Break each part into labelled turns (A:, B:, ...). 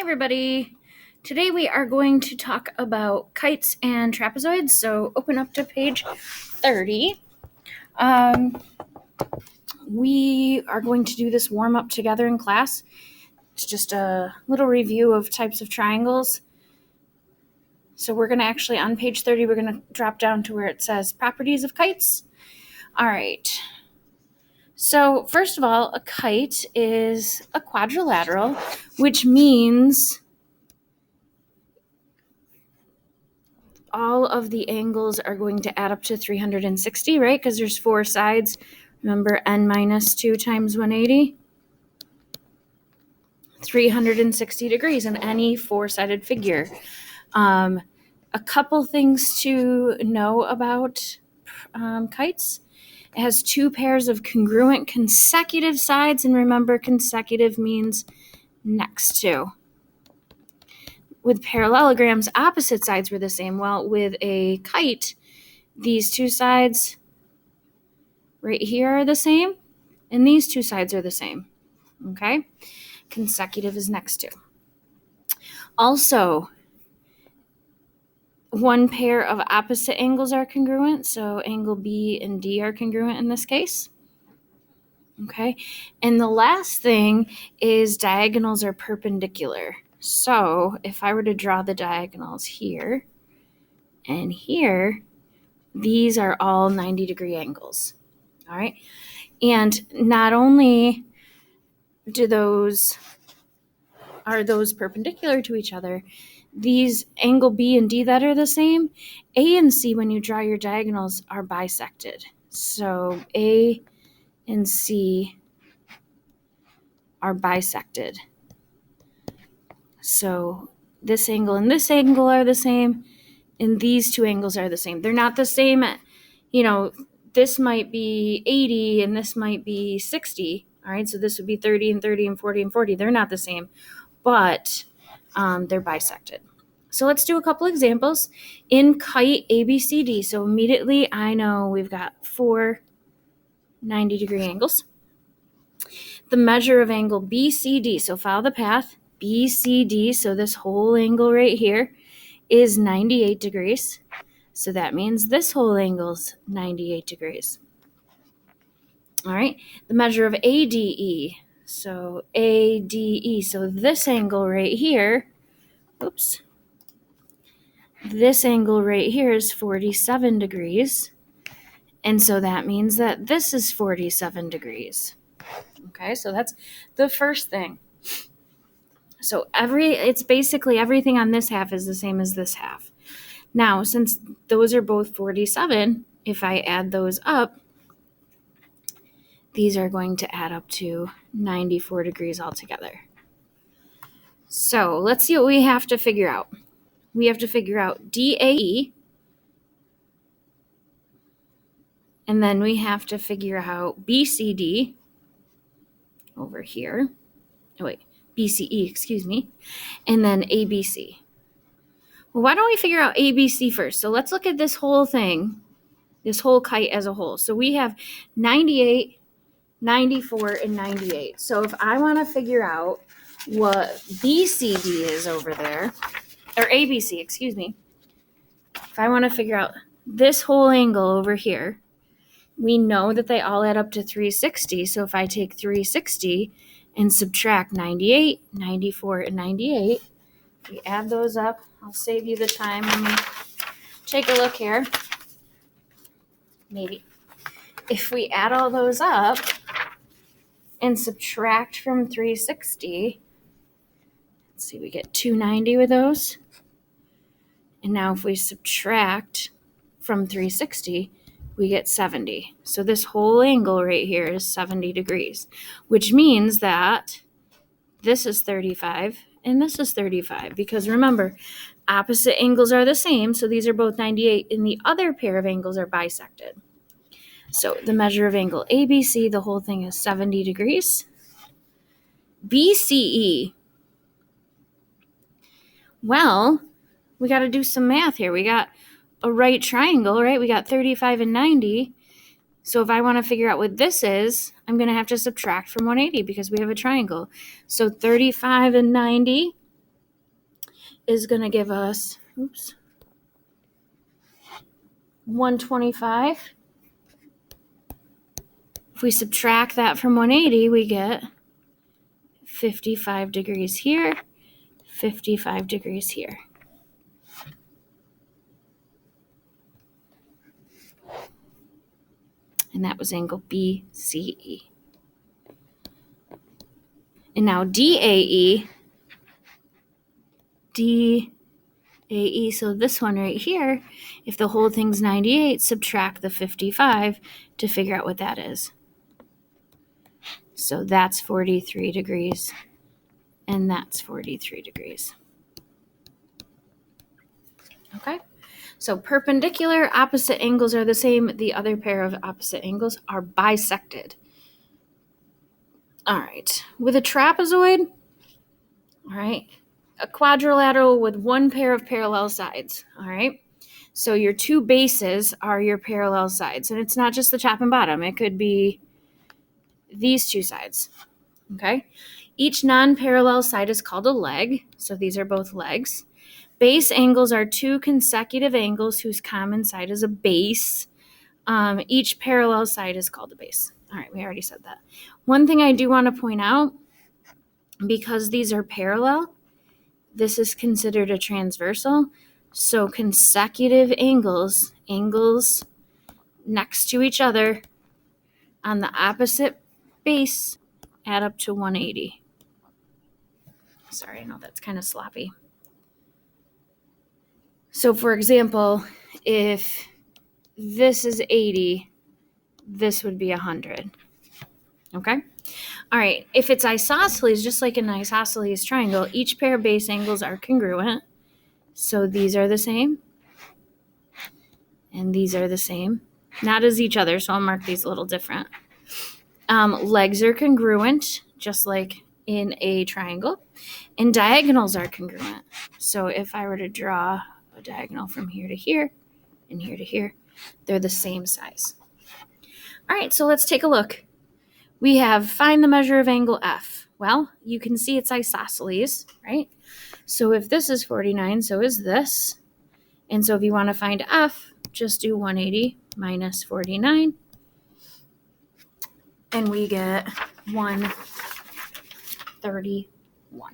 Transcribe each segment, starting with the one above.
A: everybody. Today we are going to talk about kites and trapezoids. So open up to page 30. We are going to do this warm up together in class. It's just a little review of types of triangles. So we're going to actually, on page 30, we're going to drop down to where it says properties of kites. All right. So first of all, a kite is a quadrilateral, which means all of the angles are going to add up to 360, right? Because there's four sides. Remember, n minus 2 times 180? 360 degrees in any four-sided figure. A couple things to know about kites. It has two pairs of congruent consecutive sides, and remember, consecutive means next to. With parallelograms, opposite sides were the same. Well, with a kite, these two sides right here are the same, and these two sides are the same. Okay? Consecutive is next to. Also, one pair of opposite angles are congruent, so angle B and D are congruent in this case. Okay? And the last thing is diagonals are perpendicular. So if I were to draw the diagonals here and here, these are all 90-degree angles. All right? And not only are those perpendicular to each other, these angle B and D that are the same, A and C, when you draw your diagonals, are bisected. So A and C are bisected. So this angle and this angle are the same, and these two angles are the same. They're not the same, this might be 80 and this might be 60. All right, so this would be 30 and 30 and 40 and 40. They're not the same, but they're bisected. So let's do a couple examples. In kite ABCD, so immediately I know we've got four 90-degree angles. The measure of angle BCD, so follow the path, BCD, so this whole angle right here is 98 degrees. So that means this whole angle's 98 degrees. All right, the measure of ADE, so ADE, so this angle right here, this angle right here is 47 degrees. And so that means that this is 47 degrees. Okay, so that's the first thing. So it's basically everything on this half is the same as this half. Now, since those are both 47, if I add those up, these are going to add up to 94 degrees altogether. So let's see what we have to figure out. We have to figure out DAE, and then we have to figure out BCD over here. BCE, excuse me, and then ABC. Well, why don't we figure out ABC first? So let's look at this whole thing, this whole kite as a whole. So we have 98, 94, and 98. So if I want to figure out what BCD is over there, or ABC, excuse me, if I want to figure out this whole angle over here, we know that they all add up to 360. So if I take 360 and subtract 98, 94, and 98, we add those up. I'll save you the time. Let me take a look here. Maybe. If we add all those up and subtract from 360, let's see, we get 290 with those. And now if we subtract from 360, we get 70. So this whole angle right here is 70 degrees, which means that this is 35 and this is 35, because remember, opposite angles are the same, so these are both 98, and the other pair of angles are bisected. So the measure of angle ABC, the whole thing is 70 degrees. BCE, well, we got to do some math here. We got a right triangle, right? We got 35 and 90. So if I want to figure out what this is, I'm going to have to subtract from 180 because we have a triangle. So 35 and 90 is going to give us, 125. If we subtract that from 180, we get 55 degrees here, 55 degrees here. And that was angle BCE. And now DAE, so this one right here, if the whole thing's 98, subtract the 55 to figure out what that is. So that's 43 degrees, and that's 43 degrees. Okay, so perpendicular opposite angles are the same. The other pair of opposite angles are bisected. All right, with a trapezoid, all right, a quadrilateral with one pair of parallel sides, all right? So your two bases are your parallel sides, and it's not just the top and bottom. It could be these two sides, okay? Each non-parallel side is called a leg, so these are both legs. Base angles are two consecutive angles whose common side is a base. Each parallel side is called a base. All right, we already said that. One thing I do want to point out, because these are parallel, this is considered a transversal. So consecutive angles next to each other on the opposite base add up to 180. Sorry, I know that's kind of sloppy. So for example, if this is 80, this would be 100. Okay? All right, if it's isosceles, just like an isosceles triangle, each pair of base angles are congruent. So these are the same, and these are the same. Not as each other, so I'll mark these a little different. Legs are congruent, just like in a triangle, and diagonals are congruent. So if I were to draw a diagonal from here to here and here to here, they're the same size. All right, so let's take a look. We have find the measure of angle F. Well, you can see it's isosceles, right? So if this is 49, so is this. And so if you want to find F, just do 180 minus 49. And we get 131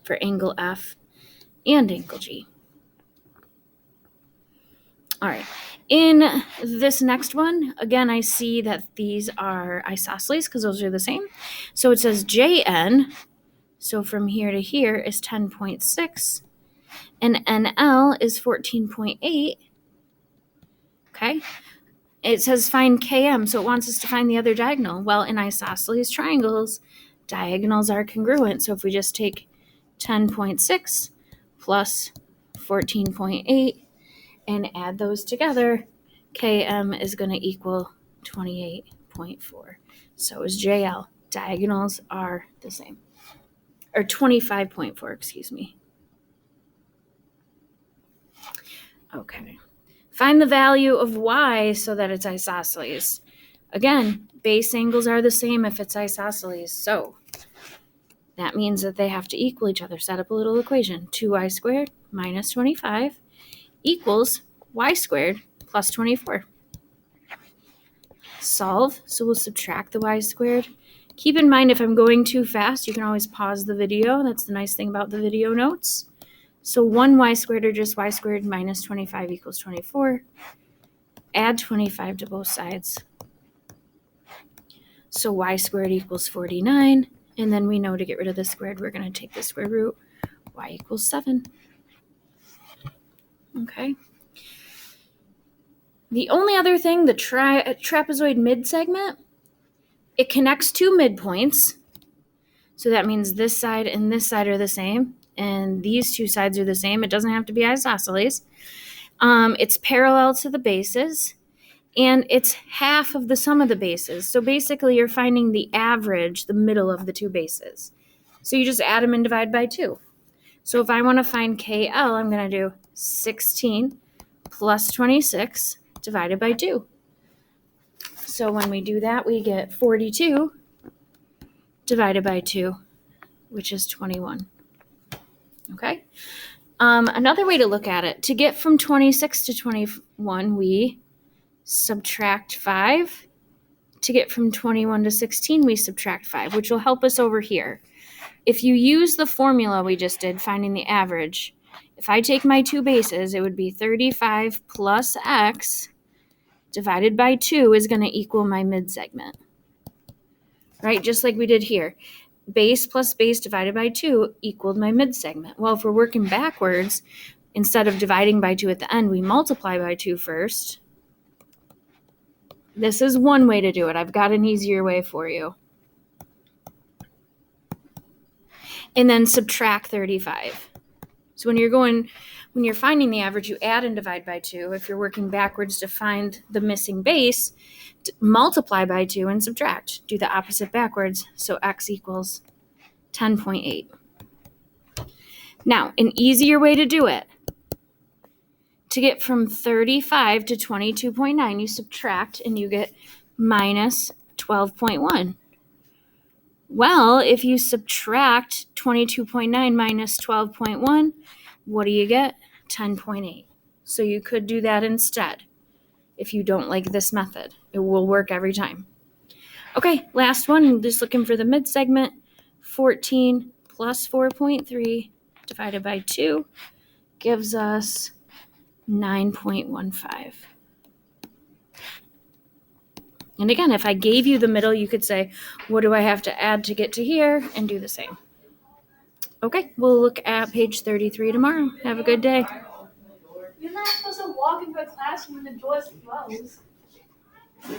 A: for angle F and angle G. All right, in this next one, again, I see that these are isosceles because those are the same. So it says JN, so from here to here is 10.6, and NL is 14.8. Okay, it says find KM, so it wants us to find the other diagonal. Well, in isosceles triangles, diagonals are congruent. So if we just take 10.6 plus 14.8 and add those together, KM is going to equal 28.4. So is JL. Diagonals are the same. Or 25.4, excuse me. Okay. Find the value of y so that it's isosceles. Again, base angles are the same if it's isosceles. So that means that they have to equal each other. Set up a little equation. 2y squared minus 25 equals y squared plus 24. Solve. So we'll subtract the y squared. Keep in mind, if I'm going too fast, you can always pause the video. That's the nice thing about the video notes. So 1y squared, or just y squared, minus 25 equals 24. Add 25 to both sides. So y squared equals 49. And then we know to get rid of the squared, we're going to take the square root. Y equals 7. Okay. The only other thing, the trapezoid mid-segment, it connects two midpoints. So that means this side and this side are the same, and these two sides are the same. It doesn't have to be isosceles. It's parallel to the bases, and it's half of the sum of the bases. So basically, you're finding the average, the middle of the two bases. So you just add them and divide by 2. So if I want to find KL, I'm going to do 16 plus 26 divided by 2. So when we do that, we get 42 divided by 2. which is 21. Okay? Another way to look at it, to get from 26 to 21, we subtract 5. To get from 21 to 16, we subtract 5, which will help us over here. If you use the formula we just did, finding the average, if I take my two bases, it would be 35 plus x divided by 2 is going to equal my mid-segment. Right? Just like we did here. Base plus base divided by 2 equaled my mid-segment. Well, if we're working backwards, instead of dividing by 2 at the end, we multiply by 2 first. This is one way to do it. I've got an easier way for you. And then subtract 35. So when you're finding the average, you add and divide by 2. If you're working backwards to find the missing base, multiply by 2 and subtract. Do the opposite backwards. So x equals 10.8. Now, an easier way to do it. To get from 35 to 22.9, you subtract and you get minus 12.1. Well, if you subtract 22.9 minus 12.1, what do you get? 10.8. So you could do that instead if you don't like this method. It will work every time. Okay, last one, just looking for the mid-segment. 14 plus 4.3 divided by 2 gives us 9.15. And again, if I gave you the middle, you could say, what do I have to add to get to here? And do the same. Okay, we'll look at page 33 tomorrow. Have a good day.
B: You're not supposed to walk into a classroom when the door's closed.